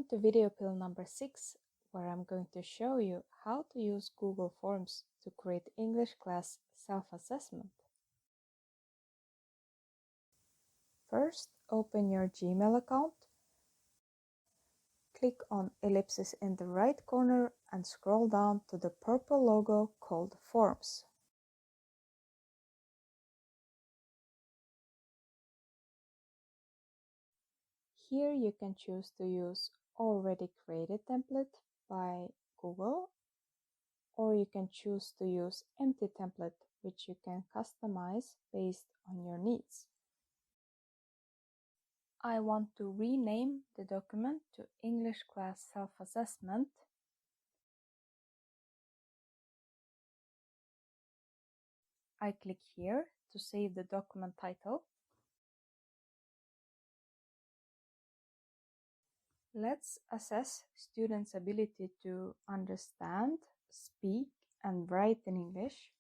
Welcome to video pill number 6, where I'm going to show you how to use Google Forms to create English class self-assessment. First, open your Gmail account. Click on ellipsis in the right corner and scroll down to the purple logo called Forms. Here you can choose to use already created template by Google, or you can choose to use empty template, which you can customize based on your needs. I want to rename the document to English Class Self-Assessment. I click here to save the document title. Let's assess students' ability to understand, speak, and write in English.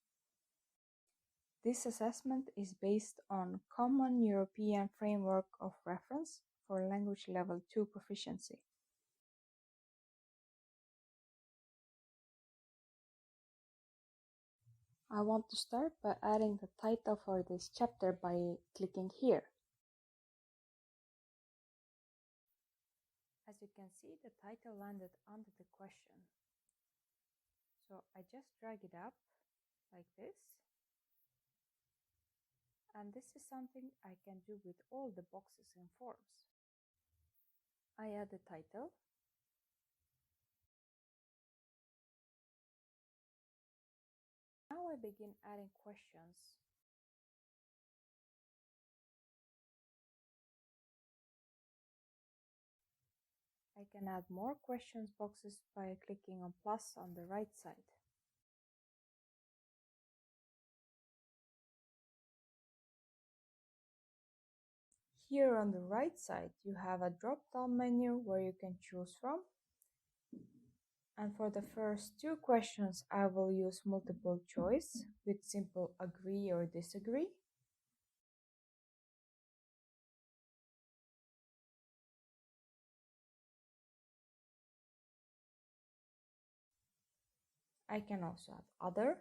This assessment is based on Common European Framework of Reference for Language Level 2 Proficiency. I want to start by adding the title for this chapter by clicking here. As you can see, the title landed under the question. So I just drag it up like this. And this is something I can do with all the boxes in Forms. I add the title. Now I begin adding questions. I can add more questions boxes by clicking on plus on the right side. Here on the right side, you have a drop-down menu where you can choose from. And for the first two questions, I will use multiple choice with simple agree or disagree. I can also add other.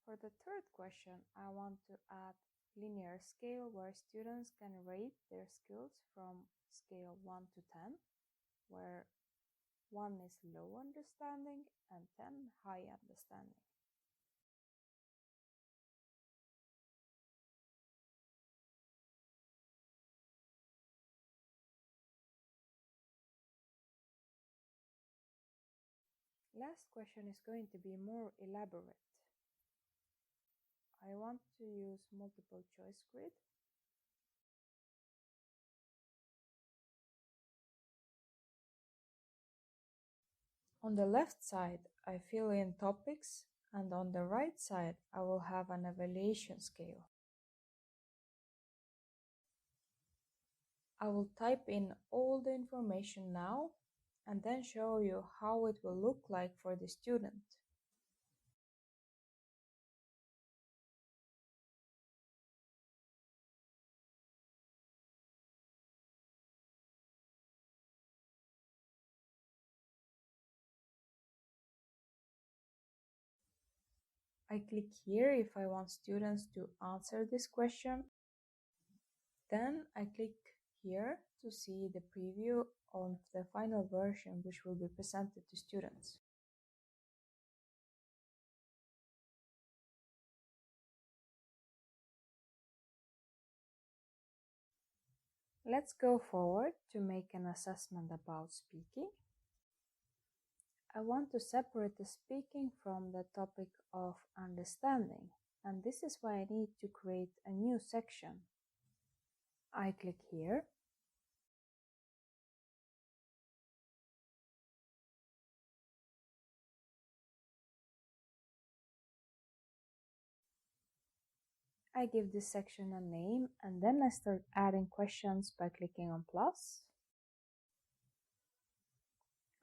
For the third question, I want to add linear scale where students can rate their skills from scale 1 to 10, where 1 is low understanding and 10 high understanding. Last question is going to be more elaborate. I want to use multiple choice grid. On the left side, I fill in topics, and on the right side, I will have an evaluation scale. I will type in all the information now and then show you how it will look like for the student. I click here if I want students to answer this question. Then I click here to see the preview of the final version, which will be presented to students. Let's go forward to make an assessment about speaking. I want to separate the speaking from the topic of understanding, and this is why I need to create a new section. I click here. I give this section a name, and then I start adding questions by clicking on plus.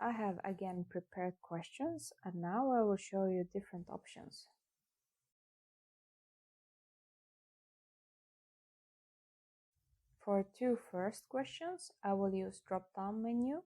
I have again prepared questions, and now I will show you different options. For two first questions, I will use drop-down menu.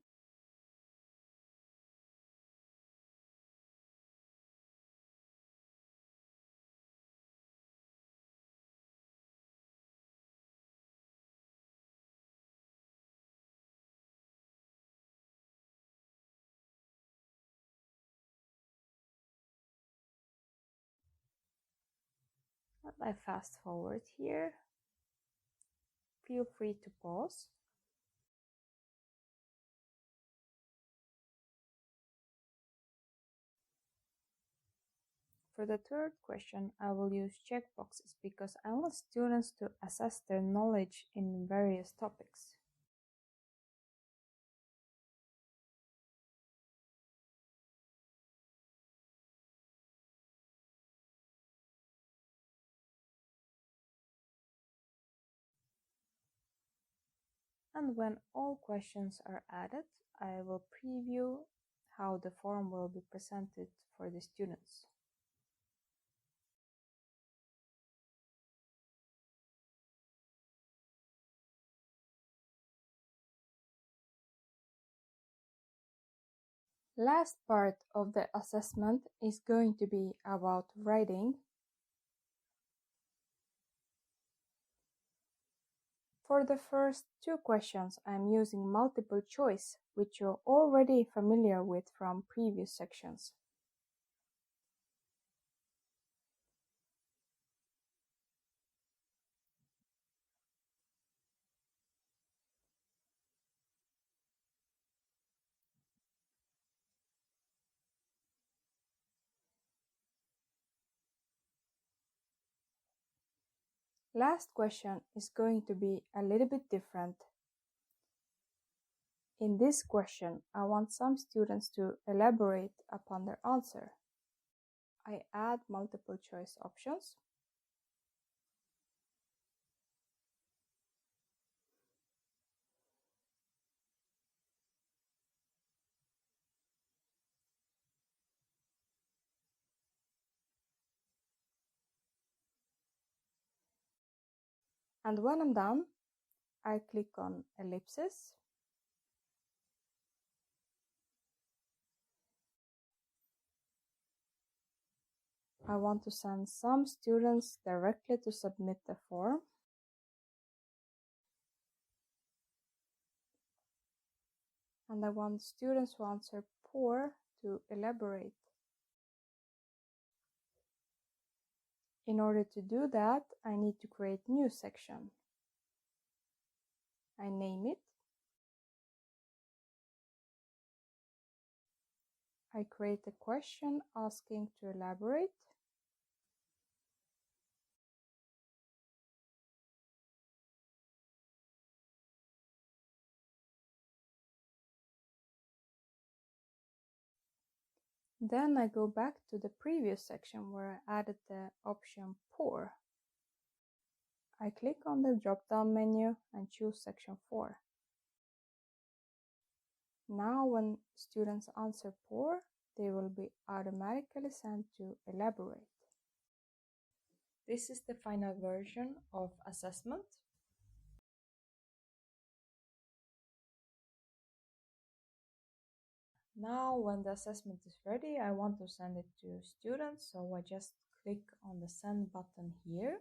I fast forward here. Feel free to pause. For the third question, I will use checkboxes because I want students to assess their knowledge in various topics. And when all questions are added, I will preview how the form will be presented for the students. Last part of the assessment is going to be about writing. For the first two questions, I'm using multiple choice, which you're already familiar with from previous sections. Last question is going to be a little bit different. In this question, I want some students to elaborate upon their answer. I add multiple choice options. And when I'm done, I click on ellipses. I want to send some students directly to submit the form. And I want students who answer poor to elaborate. In order to do that, I need to create new section. I name it. I create a question asking to elaborate. Then I go back to the previous section where I added the option poor. I click on the drop-down menu and choose section 4. Now when students answer poor, they will be automatically sent to elaborate. This is the final version of assessment. Now when the assessment is ready, I want to send it to students, so I just click on the send button here.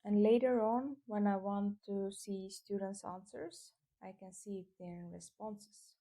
And later on, when I want to see students' answers, I can see their responses.